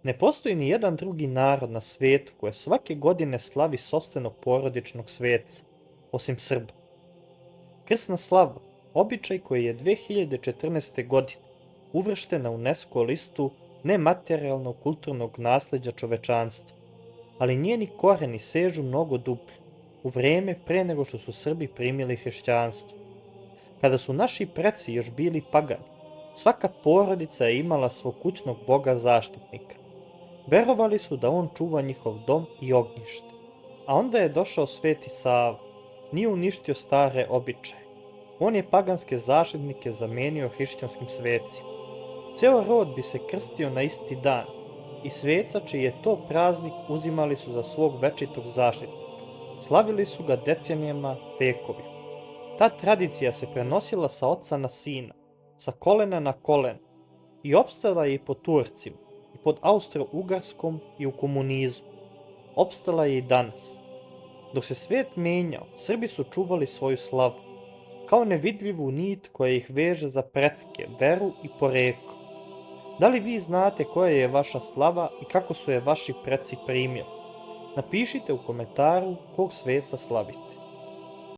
Ne postoji ni jedan drugi narod na svijetu koje svake godine slavi sopstvenog porodičnog sveca, osim Srba. Krsna slava, običaj koji je 2014. godine uvršten na UNESCO listu nematerijalnog kulturnog nasleđa čovečanstva, ali njeni koreni sežu mnogo dublje, u vreme pre nego što su Srbi primili hrišćanstvo. Kada su naši preci još bili pagani, svaka porodica je imala svog kućnog boga zaštitnika. Verovali su da on čuva njihov dom i ognjište. A onda je došao Sveti Sava, nije uništio stare običaje. On je paganske zaštitnike zamenio hrišćanskim svecima. Ceo rod bi se krstio na isti dan i sveca čiji je to praznik uzimali su za svog večitog zaštitnika. Slavili su ga decenijama, vekovima. Ta tradicija se prenosila sa oca na sina, sa kolena na koleno i opstala je i pod Turcima, i pod Austro-Ugarskom i u komunizmu. Opstala je i danas. Dok se svet menjao, Srbi su čuvali svoju slavu, kao nevidljivu nit koja ih veže za pretke, veru i poreklo. Da li vi znate koja je vaša slava i kako su je vaši preci primili? Napišite u komentaru kog sveca slavite.